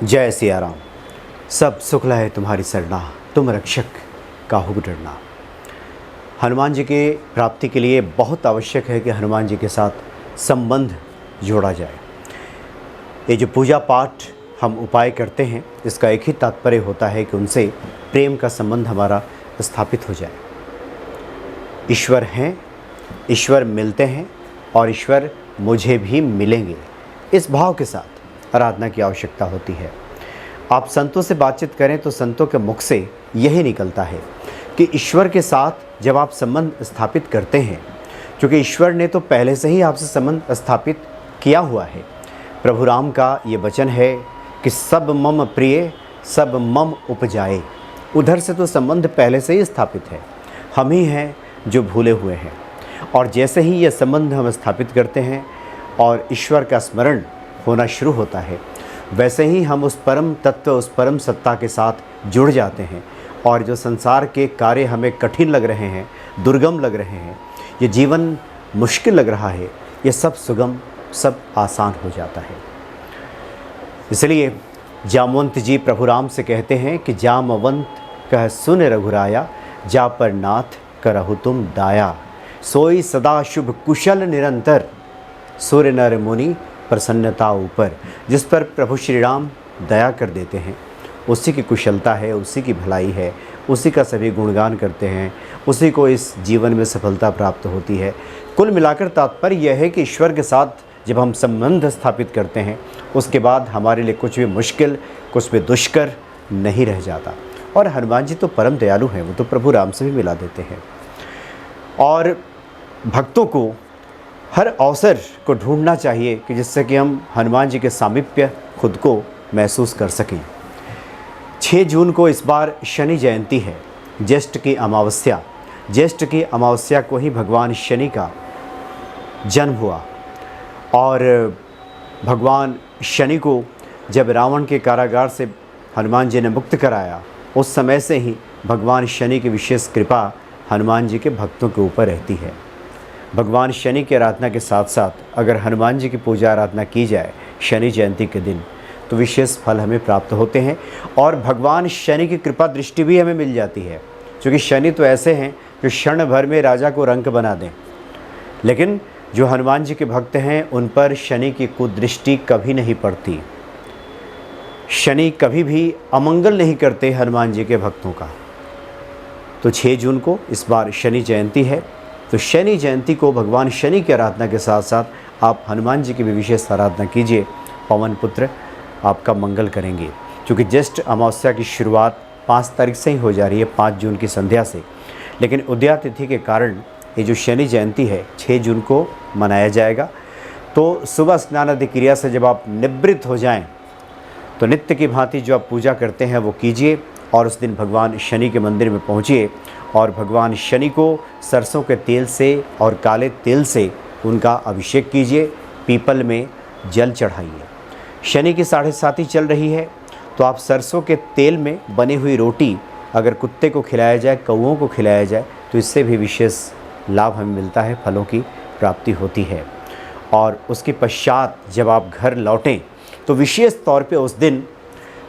जय सिया राम। सब सुखला है तुम्हारी सरना, तुम रक्षक काहू डरना। हनुमान जी के प्राप्ति के लिए बहुत आवश्यक है कि हनुमान जी के साथ संबंध जोड़ा जाए। ये जो पूजा पाठ हम उपाय करते हैं, इसका एक ही तात्पर्य होता है कि उनसे प्रेम का संबंध हमारा स्थापित हो जाए। ईश्वर हैं, ईश्वर मिलते हैं और ईश्वर मुझे भी मिलेंगे, इस भाव के साथ आराधना की आवश्यकता होती है। आप संतों से बातचीत करें तो संतों के मुख से यही निकलता है कि ईश्वर के साथ जब आप संबंध स्थापित करते हैं, क्योंकि ईश्वर ने तो पहले से ही आपसे संबंध स्थापित किया हुआ है। प्रभु राम का ये वचन है कि सब मम प्रिय सब मम उपजाए। उधर से तो संबंध पहले से ही स्थापित है, हम ही हैं जो भूले हुए हैं। और जैसे ही ये संबंध हम स्थापित करते हैं और ईश्वर का स्मरण होना शुरू होता है, वैसे ही हम उस परम तत्व, उस परम सत्ता के साथ जुड़ जाते हैं। और जो संसार के कार्य हमें कठिन लग रहे हैं, दुर्गम लग रहे हैं, ये जीवन मुश्किल लग रहा है, ये सब सुगम, सब आसान हो जाता है। इसलिए जामवंत जी प्रभु राम से कहते हैं कि जामवंत कह सुन रघुराया, जा पर नाथ करहु तुम दाया। सोई सदा शुभ कुशल निरंतर, सूर्य नर मुनि प्रसन्नता ऊपर। जिस पर प्रभु श्री राम दया कर देते हैं, उसी की कुशलता है, उसी की भलाई है, उसी का सभी गुणगान करते हैं, उसी को इस जीवन में सफलता प्राप्त होती है। कुल मिलाकर तात्पर्य यह है कि ईश्वर के साथ जब हम संबंध स्थापित करते हैं, उसके बाद हमारे लिए कुछ भी मुश्किल, कुछ भी दुष्कर नहीं रह जाता। और हनुमान जी तो परम दयालु हैं, वो तो प्रभु राम से भी मिला देते हैं। और भक्तों को हर अवसर को ढूंढना चाहिए कि जिससे कि हम हनुमान जी के सामीप्य खुद को महसूस कर सकें। 6 जून को इस बार शनि जयंती है, ज्येष्ठ की अमावस्या। ज्येष्ठ की अमावस्या को ही भगवान शनि का जन्म हुआ। और भगवान शनि को जब रावण के कारागार से हनुमान जी ने मुक्त कराया, उस समय से ही भगवान शनि की विशेष कृपा हनुमान जी के भक्तों के ऊपर रहती है। भगवान शनि की आराधना के साथ साथ अगर हनुमान जी की पूजा आराधना की जाए शनि जयंती के दिन, तो विशेष फल हमें प्राप्त होते हैं। और भगवान शनि की कृपा दृष्टि भी हमें मिल जाती है, क्योंकि शनि तो ऐसे हैं जो क्षण भर में राजा को रंक बना दें, लेकिन जो हनुमान जी के भक्त हैं उन पर शनि की कुदृष्टि कभी नहीं पड़ती। शनि कभी भी अमंगल नहीं करते हनुमान जी के भक्तों का। तो 6 जून को इस बार शनि जयंती है, तो शनि जयंती को भगवान शनि की आराधना के साथ साथ आप हनुमान जी की भी विशेष आराधना कीजिए। पवन पुत्र आपका मंगल करेंगे, क्योंकि ज्येष्ठ अमावस्या की शुरुआत 5 तारीख से ही हो जा रही है, 5 जून की संध्या से। लेकिन उदया तिथि के कारण ये जो शनि जयंती है 6 जून को मनाया जाएगा। तो सुबह स्नान आदि क्रिया से जब आप निवृत्त हो जाएं, तो नित्य की भांति जो आप पूजा करते हैं वो कीजिए। और उस दिन भगवान शनि के मंदिर में पहुँचिए और भगवान शनि को सरसों के तेल से और काले तेल से उनका अभिषेक कीजिए। पीपल में जल चढ़ाइए। शनि की 7.5 चल रही है, तो आप सरसों के तेल में बनी हुई रोटी अगर कुत्ते को खिलाया जाए, कौओं को खिलाया जाए, तो इससे भी विशेष लाभ हमें मिलता है, फलों की प्राप्ति होती है। और उसके पश्चात जब आप घर लौटें, तो विशेष तौर पे उस दिन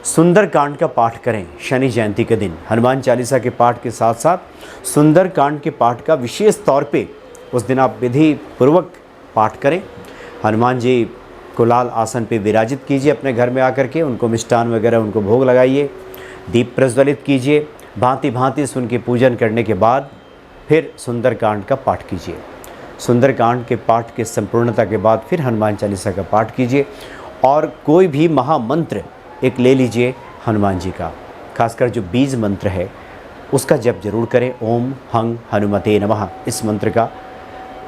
सुंदरकांड का पाठ करें। शनि जयंती के दिन हनुमान चालीसा के पाठ के साथ साथ सुंदरकांड के पाठ का विशेष तौर पे उस दिन आप विधि पूर्वक पाठ करें। हनुमान जी को लाल आसन पे विराजित कीजिए अपने घर में आकर के, उनको मिष्ठान वगैरह उनको भोग लगाइए, दीप प्रज्वलित कीजिए। भांति भांति से उनके पूजन करने के बाद फिर सुंदरकांड का पाठ कीजिए। सुंदरकांड के पाठ के संपूर्णता के बाद फिर हनुमान चालीसा का पाठ कीजिए। और कोई भी महामंत्र एक ले लीजिए हनुमान जी का, खासकर जो बीज मंत्र है उसका जप जरूर करें। ओम हंग हनुमते नमः, इस मंत्र का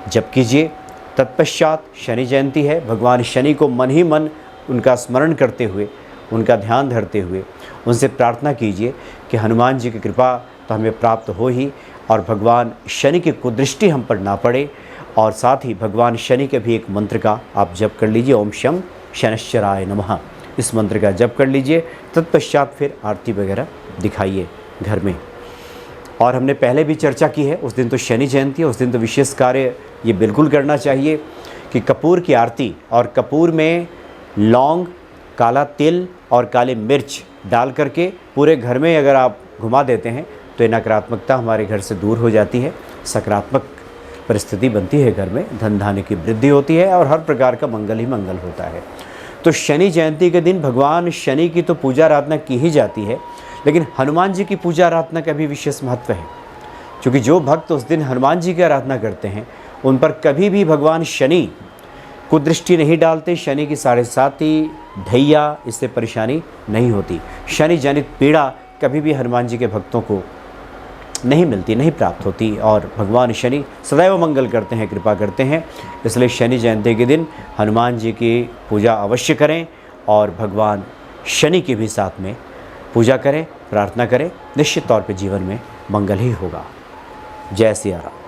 जप कीजिए। तत्पश्चात शनि जयंती है, भगवान शनि को मन ही मन उनका स्मरण करते हुए, उनका ध्यान धरते हुए उनसे प्रार्थना कीजिए कि हनुमान जी की कृपा तो हमें प्राप्त हो ही, और भगवान शनि की कुदृष्टि हम पर ना पड़े। और साथ ही भगवान शनि के भी एक मंत्र का आप जप कर लीजिए। ओम शं शनैश्चराय नमः, इस मंत्र का जप कर लीजिए। तत्पश्चात फिर आरती वगैरह दिखाइए घर में। और हमने पहले भी चर्चा की है, उस दिन तो शनि जयंती है, उस दिन तो विशेष कार्य ये बिल्कुल करना चाहिए कि कपूर की आरती, और कपूर में लौंग काला तिल और काली मिर्च डाल करके पूरे घर में अगर आप घुमा देते हैं तो ये नकारात्मकता हमारे घर से दूर हो जाती है, सकारात्मक परिस्थिति बनती है घर में, धन धान्य की वृद्धि होती है और हर प्रकार का मंगल ही मंगल होता है। तो शनि जयंती के दिन भगवान शनि की तो पूजा आराधना की ही जाती है, लेकिन हनुमान जी की पूजा आराधना का भी विशेष महत्व है, क्योंकि जो भक्त उस दिन हनुमान जी की आराधना करते हैं उन पर कभी भी भगवान शनि कुदृष्टि नहीं डालते। शनि की 7.5 ढैया इससे परेशानी नहीं होती। शनि जनित पीड़ा कभी भी हनुमान जी के भक्तों को नहीं मिलती, नहीं प्राप्त होती और भगवान शनि सदैव मंगल करते हैं, कृपा करते हैं। इसलिए शनि जयंती के दिन हनुमान जी की पूजा अवश्य करें और भगवान शनि के भी साथ में पूजा करें, प्रार्थना करें, निश्चित तौर पे जीवन में मंगल ही होगा। जय सिया राम।